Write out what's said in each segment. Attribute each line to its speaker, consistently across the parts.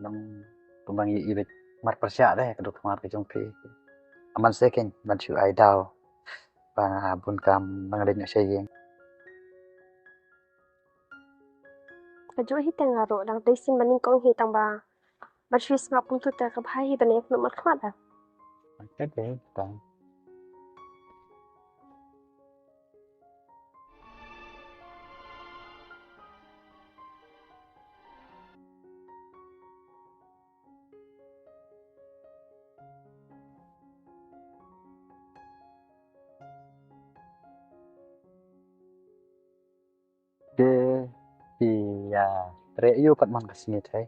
Speaker 1: nang tumbangi ibit mar persya deh keduk mar ke jongpi aman seking ban chu ai dao ba bun kam nang den sayeng
Speaker 2: Kaju hi tengaro dang desin baning kong hi tang ba. Barshis ngapung tu ta kabhai hi banek no markhmat da.
Speaker 1: cái đấy còn cái thì reu pat man kesini thấy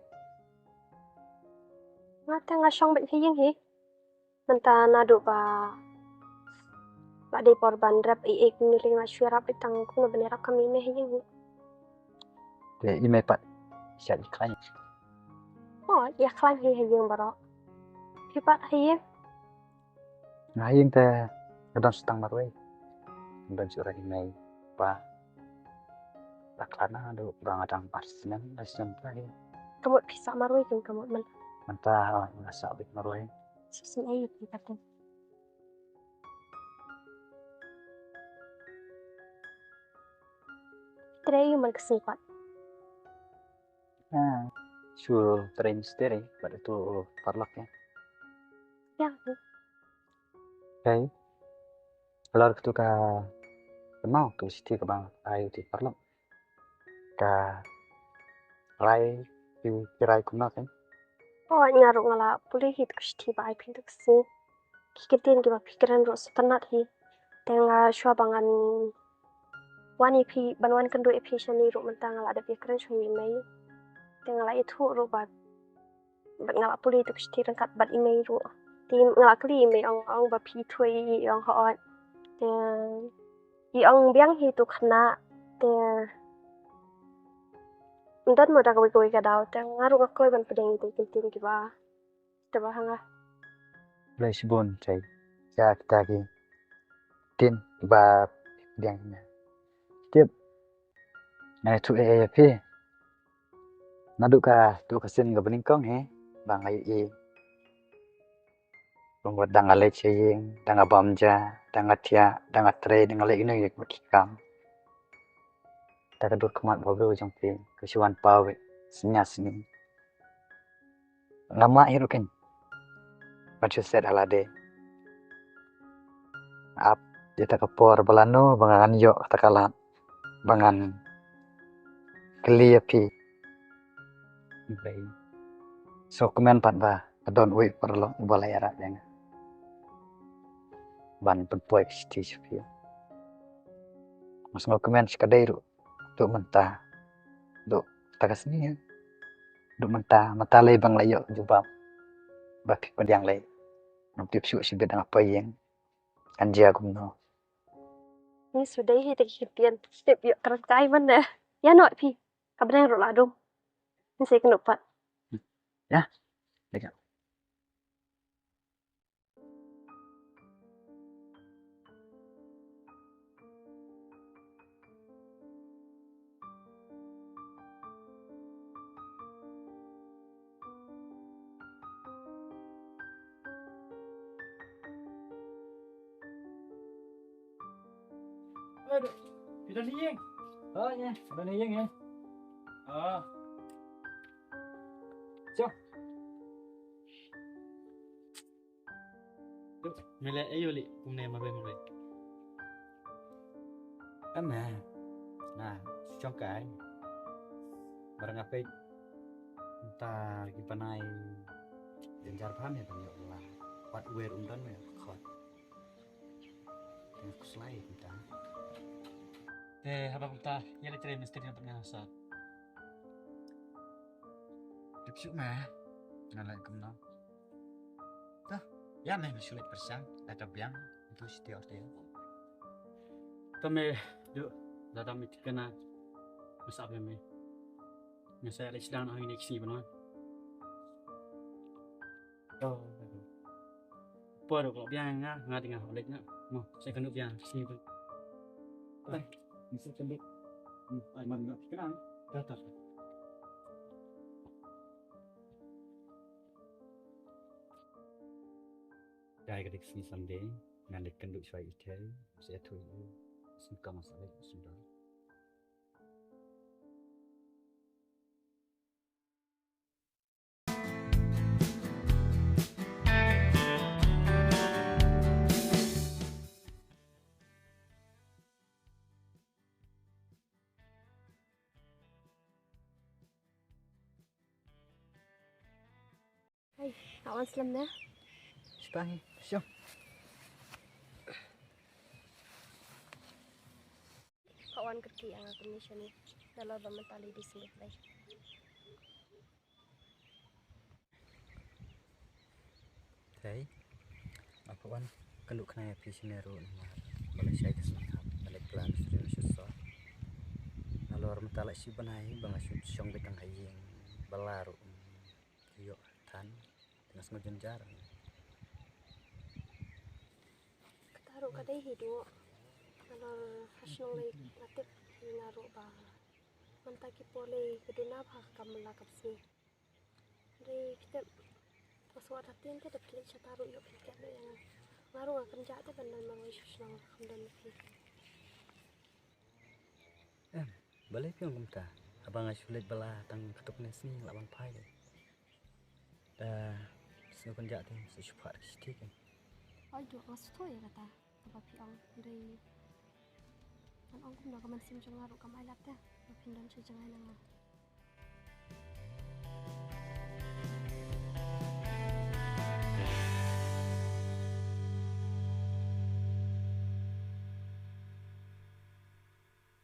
Speaker 2: Nga tanga shong bet hi ying hi. Nanta na do ba. Ba de porban rap i ek ni ring ma shwara pe tang kuno benera kami me hi ying hi.
Speaker 1: để email pat siap iklan
Speaker 2: Oh, ya klan hi ying baro. Hi pat hi ying.
Speaker 1: ngayin teh kedon setang marwe dan surah email pa taklana do bang adang parsinan lasinan tadi
Speaker 2: Kamot pisa maroi kin kamot man.
Speaker 1: mantah ngasa bit marwe
Speaker 2: Susun ayu hi paten. Treyu man kesingkat.
Speaker 1: sur train sendiri pada itu parlak ya
Speaker 2: Ya,
Speaker 1: okay kalau itu ka mau tu siti ka bang ayu di parlak ka rai di kirai kuna kan
Speaker 2: oh ngaro ngala pulih hit kushti ba ai pintu kesi. Kikitin ki ba pikiran ro setanat hi. Tenga shwa bangan wani pi banwan kendo epi shani ro mentang ngala ada pikiran shwa mai. Tenga la itu ro ba ngala pulih itu kushti rangkat bat email ro. Ti ngala kli email ong ba pi thui ong hoot. Ten i ong biang hi tu khana te ndan mo daga wiko wika daw te ngaru ngakoy ban pedeng itu kintin ki ba. Coba hanga.
Speaker 1: boleh sibun cai ya kita ki tin ba yang tiap nah itu pi nadu ka tu kasin ga beningkong he bang ayu i Bangwa dangale cheying danga bamja danga tia danga tre danga le ina yek makikam taka dur kumat bobe ujang pi kesuan pawe senya sini lama hiru ken pacu set alade ap dia taka por balano bangan yo takalan bangan keli api bayi so kemen pat ba adon ui perlo balayara dengan ban penpoy kesti sepi mas ngo kemen sekadairu do mentah do takas ni do mentah lay bang layo juba baki padiang lay nong tip su sibet apa yang anja kumno
Speaker 2: Ni sudah hi teki kintin. Step yuk kerangkai mana. Ya no pi. Kabren ro ladum. Ni saya kena pat.
Speaker 1: ya dekat
Speaker 3: Sudah niyeng. Oh ya, sudah niyeng ya. Oh. Cok. Tuh, mele ayo li, kumne mabe mabe. Ama. Nah, cok kai. Barang apa? Entar gipanai. Janjar paham ya tanya ulah. Wat wer undan ya khot. Tengok selai kita. Apa kita? Ya le cerita misteri yang pernah Dipsuk mah. Nalai kumno. Tuh, ya meh sulit persang ada biang itu setiap dia. Tome do dalam itu kena besar me. Saya lagi sedang hari ini sini benar. Oh, Poro kalau biang ngah dengan olehnya. Mau saya kena biang sini pun. Bisa cendek. Aiman nggak kenal. Datang. Dai ka dik sini Sunday ngan dik kenduk shwai ite se thu sun ka masale sundar.
Speaker 2: Hai, awan selam ya.
Speaker 1: Sepangi, syong.
Speaker 2: Kawan kerja yang aku mission ni. Dalam mentali di sini play.
Speaker 3: Thai apa wan kenduk kena pisinero nama balai syai kesana balai plan suri susah. Nalor mentala si banai bang asyum syong betang hayeng balaru yo tan tengah ngojen jarang.
Speaker 2: Taruh kadai hidup. Kalau hasil lagi natip ngaruh bah. Mentaki boleh kedua bah kamu lakap sih. Dari kita Paswat hatin te dapat lihat taruh yuk kita yang ngaruh akan jatuh benar mau isu kemudian
Speaker 3: Balai pion kumta abang asyulit bala tang ketuk nesni lawan pai. Dah sengkon jat ting sesupat siti kan.
Speaker 2: Aduh, masuk tu ya kata apa piang dari kan aku nak kemen sim ngaruh kamai lap dah pindan sejangan nama